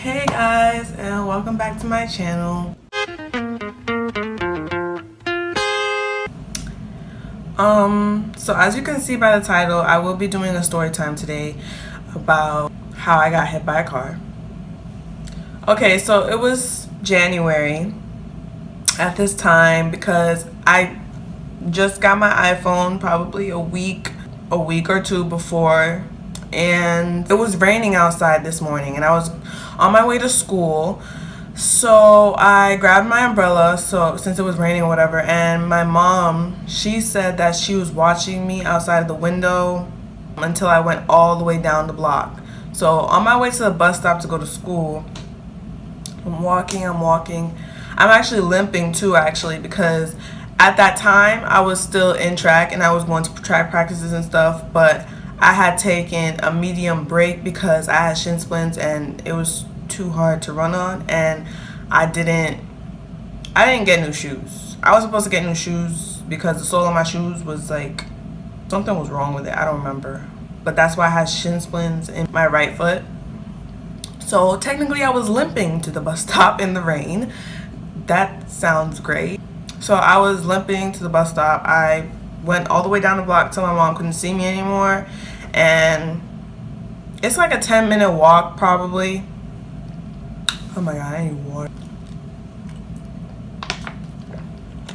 Hey guys, and welcome back to my channel. So as you can see by the title, I will be doing a story time today about how I got hit by a car. Okay, so it was January at this time because I just got my iPhone probably a week or two before, and it was raining outside this morning and I was on my way to school. So I grabbed my umbrella, so since it was raining or whatever, and my mom, she said that she was watching me outside of the window until I went all the way down the block. So on my way to the bus stop to go to school, I'm walking. I'm actually limping too, actually, because at that time I was still in track and I was going to track practices and stuff, but I had taken a medium break because I had shin splints and it was too hard to run on, and I didn't get new shoes. I was supposed to get new shoes because the sole of my shoes was like, something was wrong with it, I don't remember, but that's why I had shin splints in my right foot. So technically I was limping to the bus stop in the rain. That sounds great. So I was limping to the bus stop. I went all the way down the block till my mom couldn't see me anymore, and it's like a 10-minute walk probably. Oh my god, I need water.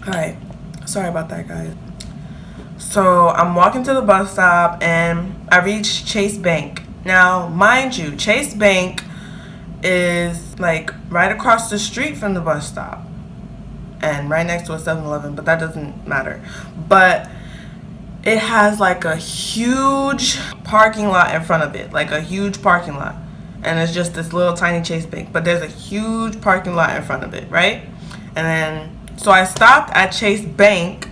Alright, sorry about that, guys. So I'm walking to the bus stop and I reached Chase Bank. Now, mind you, Chase Bank is like right across the street from the bus stop and right next to a 7-Eleven, but that doesn't matter. But it has like a huge parking lot in front of it, like a huge parking lot. And it's just this little tiny Chase Bank, but there's a huge parking lot in front of it, right? And then, so I stopped at Chase Bank,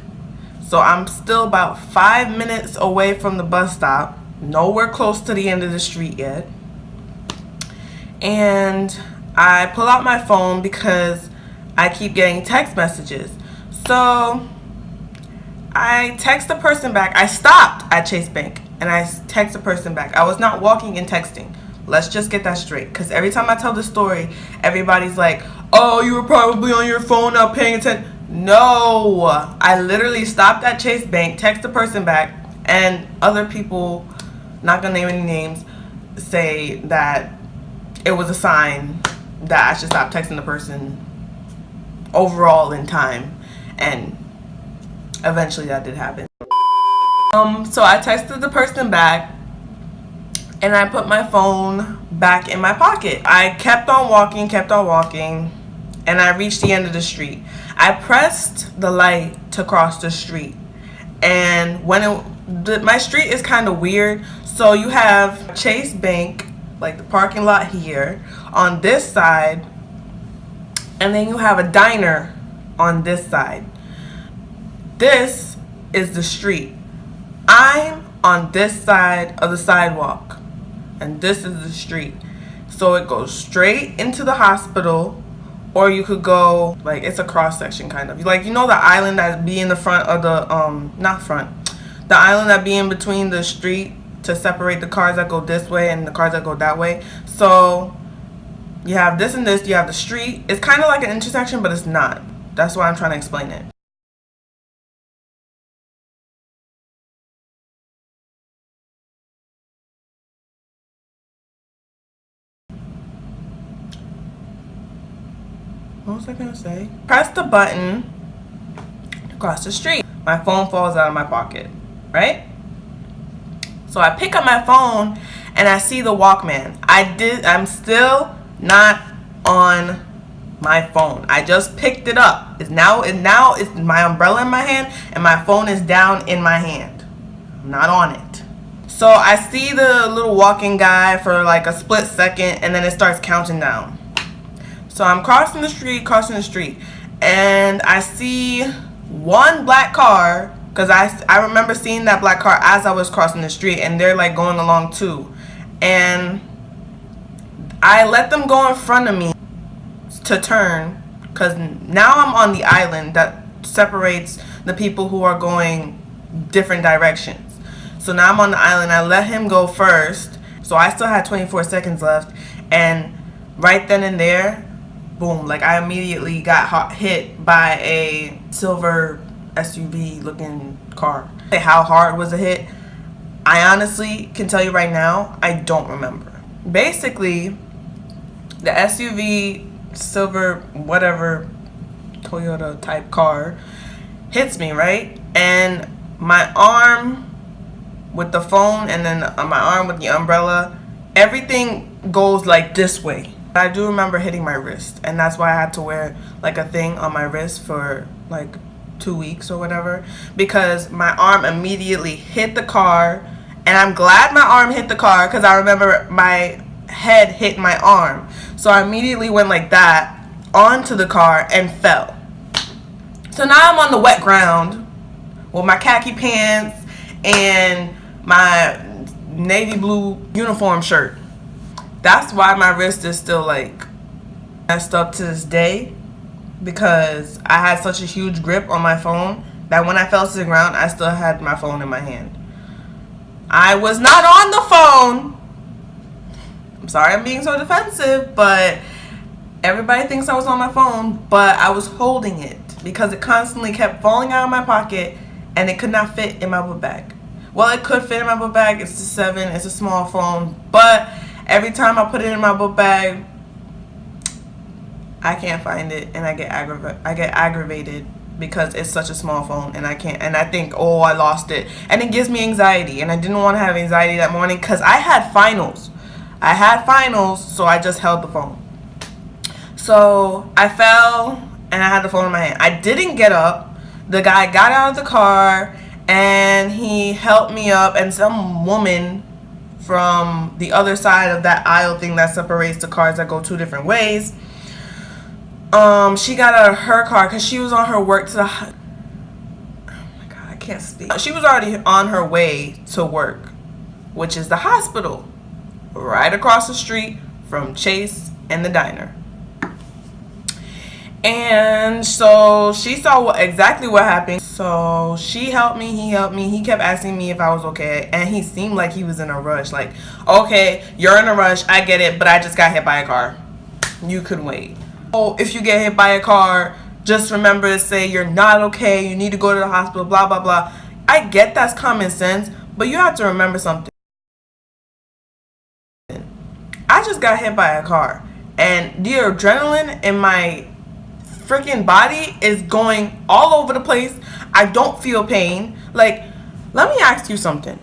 so I'm still about 5 minutes away from the bus stop, nowhere close to the end of the street yet. And I pull out my phone because I keep getting text messages. So I text the person back. I stopped at Chase Bank and I text the person back. I was not walking and texting. Let's just get that straight, because every time I tell the story, everybody's like, oh, you were probably on your phone not paying attention. No, I literally stopped at Chase Bank, text the person back, and other people, not gonna name any names, say that it was a sign that I should stop texting the person overall in time, and eventually that did happen. So I texted the person back and I put my phone back in my pocket. I kept on walking, and I reached the end of the street. I pressed the light to cross the street, and my street is kind of weird. So you have Chase Bank, like the parking lot here on this side, and then you have a diner on this side. This is the street. I'm on this side of the sidewalk, and this is the street. So it goes straight into the hospital, or you could go, like, it's a cross section kind of. Like, you know the island that be in the front of the, the island that be in between the street to separate the cars that go this way and the cars that go that way. So you have this and this, you have the street. It's kind of like an intersection, but it's not. That's why I'm trying to explain it. What was I gonna say? Press the button to cross the street. My phone falls out of my pocket, right? So I pick up my phone and I see the Walkman. I'm still not on my phone. I just picked it up. It's my umbrella in my hand and my phone is down in my hand. I'm not on it. So I see the little walking guy for like a split second, and then it starts counting down. So I'm crossing the street, and I see one black car, because I remember seeing that black car as I was crossing the street, and they're like going along too. And I let them go in front of me to turn, because now I'm on the island that separates the people who are going different directions. So now I'm on the island. I let him go first, so I still had 24 seconds left, and right then and there, boom, like I immediately got hit by a silver SUV looking car. How hard was the hit? I honestly can tell you right now, I don't remember. Basically, the SUV, silver, whatever, Toyota type car hits me, right? And my arm with the phone and then my arm with the umbrella, everything goes like this way. I do remember hitting my wrist, and that's why I had to wear like a thing on my wrist for like 2 weeks or whatever, because my arm immediately hit the car. And I'm glad my arm hit the car because I remember my head hit my arm. So I immediately went like that onto the car and fell. So now I'm on the wet ground with my khaki pants and my navy blue uniform shirt. That's why my wrist is still like messed up to this day, because I had such a huge grip on my phone that when I fell to the ground, I still had my phone in my hand. I was not on the phone. I'm sorry I'm being so defensive, but everybody thinks I was on my phone, but I was holding it because it constantly kept falling out of my pocket and it could not fit in my book bag. Well, it could fit in my book bag. It's a 7, it's a small phone, but every time I put it in my book bag, I can't find it and I get aggravated because it's such a small phone and I can't, and I think, oh, I lost it, and it gives me anxiety, and I didn't want to have anxiety that morning because I had finals, so I just held the phone. So I fell and I had the phone in my hand. I didn't get up. The guy got out of the car and he helped me up, and some woman from the other side of that aisle thing that separates the cars that go 2 different ways, she got out of her car because she was on her work to the, oh my god, I can't speak. She was already on her way to work, which is the hospital right across the street from Chase and the diner. And so she saw exactly what happened. So she helped me, he helped me. He kept asking me if I was okay, and he seemed like he was in a rush. Like, okay, you're in a rush, I get it, but I just got hit by a car. You could wait. Oh, if you get hit by a car, just remember to say you're not okay, you need to go to the hospital, blah, blah, blah. I get that's common sense, but you have to remember something. I just got hit by a car, and the adrenaline in my freaking body is going all over the place. I don't feel pain. Like, let me ask you something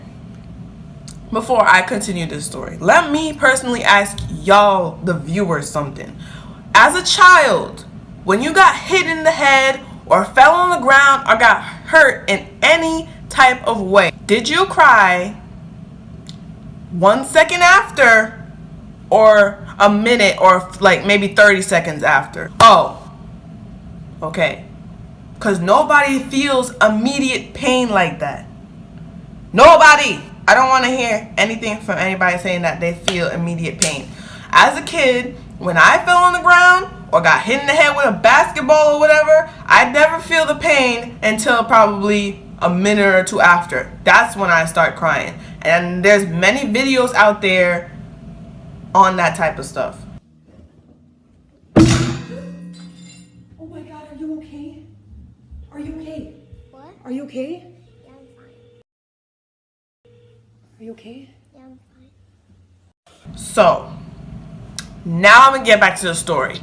before I continue this story. Let me personally ask y'all, the viewers, something. As a child, when you got hit in the head or fell on the ground or got hurt in any type of way, did you cry 1 second after, or a minute, or like maybe 30 seconds after? Oh, okay. Because nobody feels immediate pain like that. Nobody. I don't want to hear anything from anybody saying that they feel immediate pain. As a kid, when I fell on the ground or got hit in the head with a basketball or whatever, I'd never feel the pain until probably a minute or 2 after. That's when I start crying. And there's many videos out there on that type of stuff. Oh my god, are you okay? Are you okay? What? Are you okay? Yeah, I'm fine. Are you okay? Yeah, I'm fine. So, now I'm going to get back to the story.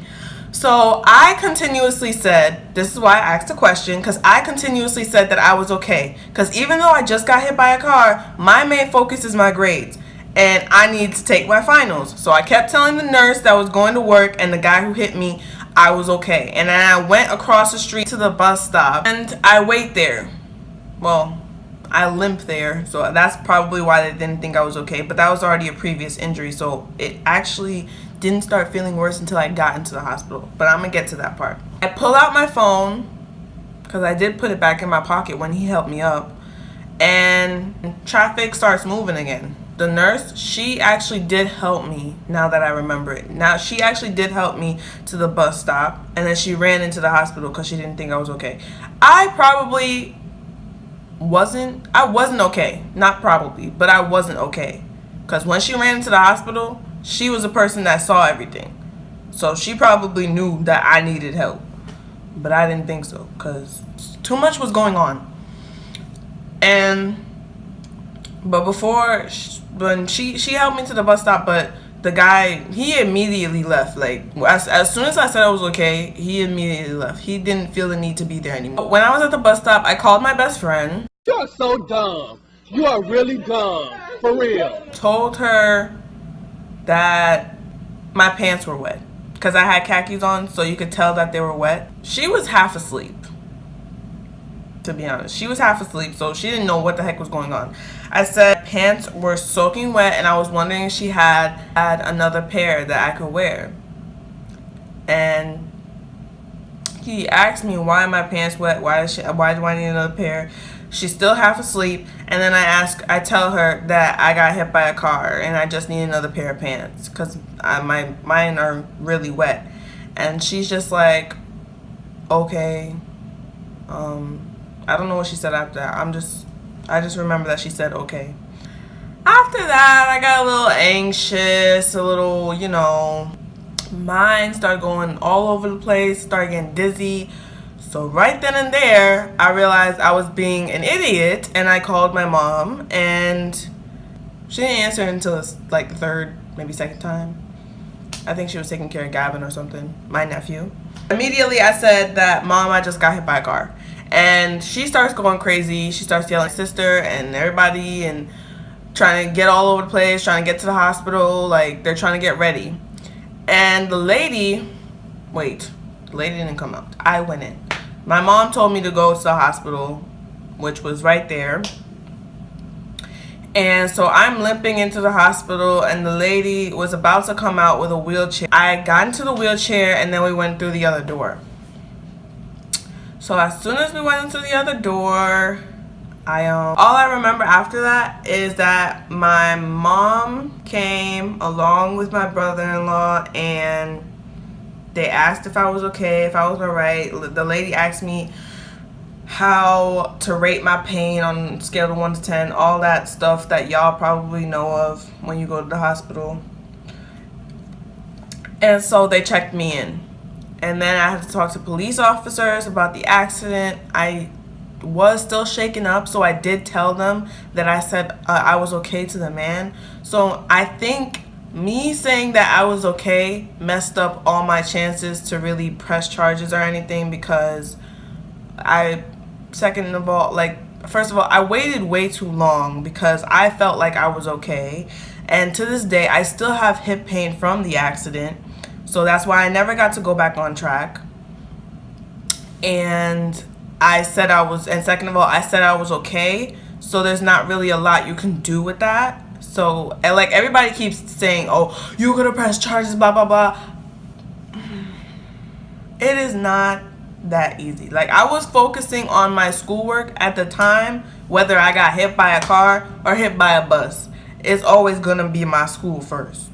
So, I continuously said, this is why I asked the question, because I continuously said that I was okay. Because even though I just got hit by a car, my main focus is my grades. And I need to take my finals. So, I kept telling the nurse that was going to work and the guy who hit me, I was okay. And then I went across the street to the bus stop and I wait there. Well, I limp there, so that's probably why they didn't think I was okay. But that was already a previous injury, so it actually didn't start feeling worse until I got into the hospital. But I'm gonna get to that part. I pull out my phone, because I did put it back in my pocket when he helped me up, and traffic starts moving again. The nurse, she actually did help me, now that I remember it. Now, she actually did help me to the bus stop, and then she ran into the hospital because she didn't think I was okay. I wasn't okay. Not probably, but I wasn't okay. Because when she ran into the hospital, she was a person that saw everything. So she probably knew that I needed help, but I didn't think so because too much was going on. But when she helped me to the bus stop, but the guy, he immediately left. Like as soon as I said I was okay, he immediately left. He didn't feel the need to be there anymore. When I was at the bus stop, I called my best friend. You're so dumb. You are really dumb. For real. Told her that my pants were wet because I had khakis on, so you could tell that they were wet. She was half asleep, to be honest. She was half asleep, so she didn't know what the heck was going on. I said pants were soaking wet and I was wondering if she had another pair that I could wear. And he asked me, why are my pants wet? Why do I need another pair? She's still half asleep, and then I tell her that I got hit by a car and I just need another pair of mine are really wet. And she's just like, okay. I don't know what she said after that. I just remember that she said okay. After that, I got a little anxious, a little, mind started going all over the place, started getting dizzy. So right then and there, I realized I was being an idiot, and I called my mom, and she didn't answer until like the third, maybe second time. I think she was taking care of Gavin or something, my nephew. Immediately, I said that, Mom, I just got hit by a car. And she starts going crazy. She starts yelling at my sister and everybody and trying to get all over the place, trying to get to the hospital, like they're trying to get ready. And the lady didn't come out. I went in. My mom told me to go to the hospital, which was right there. And so I'm limping into the hospital, and the lady was about to come out with a wheelchair. I got into the wheelchair, and then we went through the other door. So as soon as we went into the other door, all I remember after that is that my mom came along with my brother-in-law, and they asked if I was okay, if I was alright. The lady asked me how to rate my pain on a scale of 1 to 10, all that stuff that y'all probably know of when you go to the hospital. And so they checked me in. And then I had to talk to police officers about the accident. I was still shaken up, so I did tell them that I said I was okay to the man. So I think me saying that I was okay messed up all my chances to really press charges or anything, because first of all, I waited way too long because I felt like I was okay. And to this day, I still have hip pain from the accident. So that's why I never got to go back on track. And second of all, I said I was okay. So there's not really a lot you can do with that. So, and like everybody keeps saying, oh, you're gonna press charges, blah, blah, blah. It is not that easy. Like, I was focusing on my schoolwork at the time, whether I got hit by a car or hit by a bus. It's always gonna be my school first.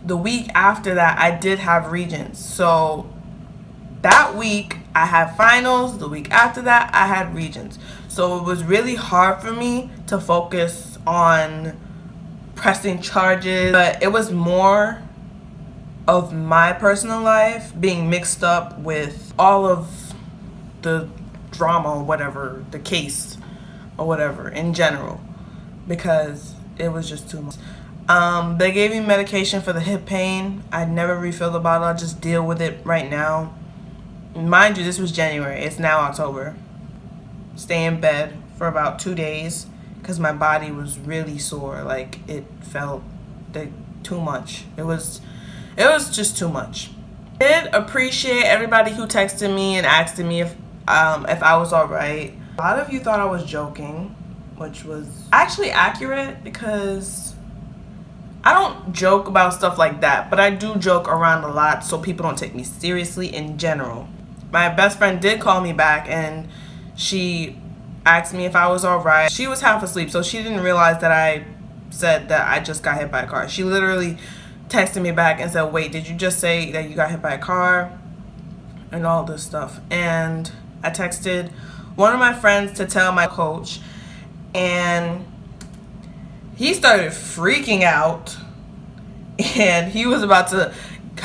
The week after that, I did have Regents. So that week I had finals. The week after that, I had Regents. So it was really hard for me to focus on pressing charges, but it was more of my personal life being mixed up with all of the drama or whatever, the case or whatever in general, because it was just too much. They gave me medication for the hip pain. I never refilled the bottle. I just deal with it right now. Mind you, this was January. It's now October. Stay in bed for about 2 days because my body was really sore. Like, it felt too much. It was just too much. I did appreciate everybody who texted me and asked me if I was alright. A lot of you thought I was joking, which was actually accurate because I don't joke about stuff like that, but I do joke around a lot so people don't take me seriously in general. My best friend did call me back and she asked me if I was alright. She was half asleep, so she didn't realize that I said that I just got hit by a car. She literally texted me back and said, wait, did you just say that you got hit by a car? And all this stuff. And I texted one of my friends to tell my coach, and he started freaking out, and he was about to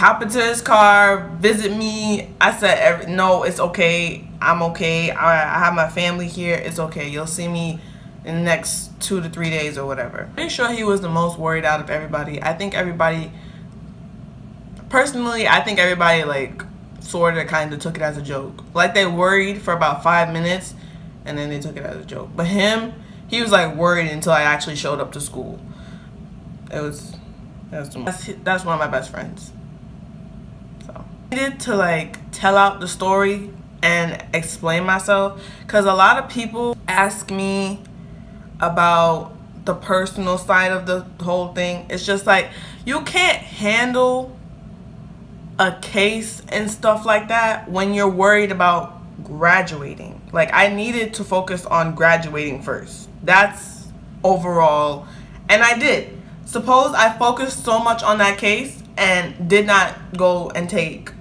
hop into his car, visit me. I said, no, it's okay. I'm okay. I have my family here. It's okay. You'll see me in the next 2 to 3 days or whatever. Pretty sure he was the most worried out of everybody. I think everybody, personally, I think everybody like sort of kind of took it as a joke. Like they worried for about 5 minutes and then they took it as a joke. But him, he was like worried until I actually showed up to school. That's one of my best friends. So I needed to like tell out the story and explain myself, because a lot of people ask me about the personal side of the whole thing. It's just like you can't handle a case and stuff like that when you're worried about graduating. Like I needed to focus on graduating first. That's overall, and I did. Suppose I focused so much on that case and did not go and take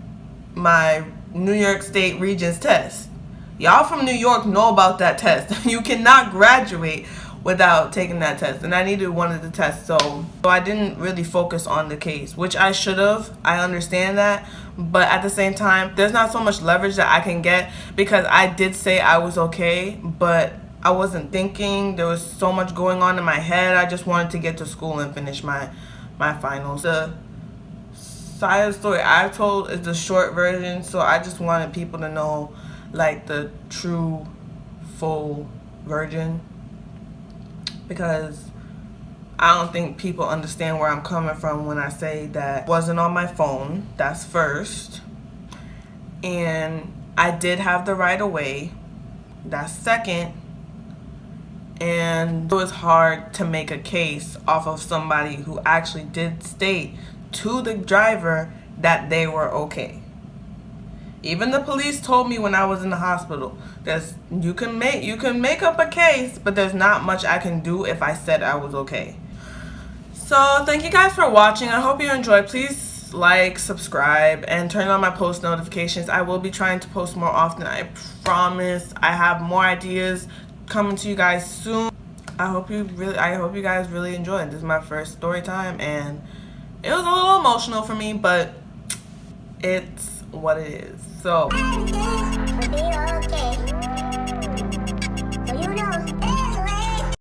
my New York State Regents test. Y'all from New York know about that test. You cannot graduate without taking that test, and I needed one of the tests, so I didn't really focus on the case, which I should have. I understand that, but at the same time, there's not so much leverage that I can get, because I did say I was okay, but I wasn't thinking. There was so much going on in my head. I just wanted to get to school and finish my finals. The side of the story I've told is the short version, so I just wanted people to know like the true full version, because I don't think people understand where I'm coming from when I say that I wasn't on my phone. That's first. And I did have the right of way. That's second. And it was hard to make a case off of somebody who actually did state to the driver that they were okay. Even the police told me when I was in the hospital, you can make up a case, but there's not much I can do if I said I was okay. So thank you guys for watching. I hope you enjoyed. Please like, subscribe, and turn on my post notifications. I will be trying to post more often, I promise. I have more ideas coming to you guys soon. I hope you guys really enjoyed. This is my first story time, and it was a little emotional for me, but it's what it is. So Are you okay?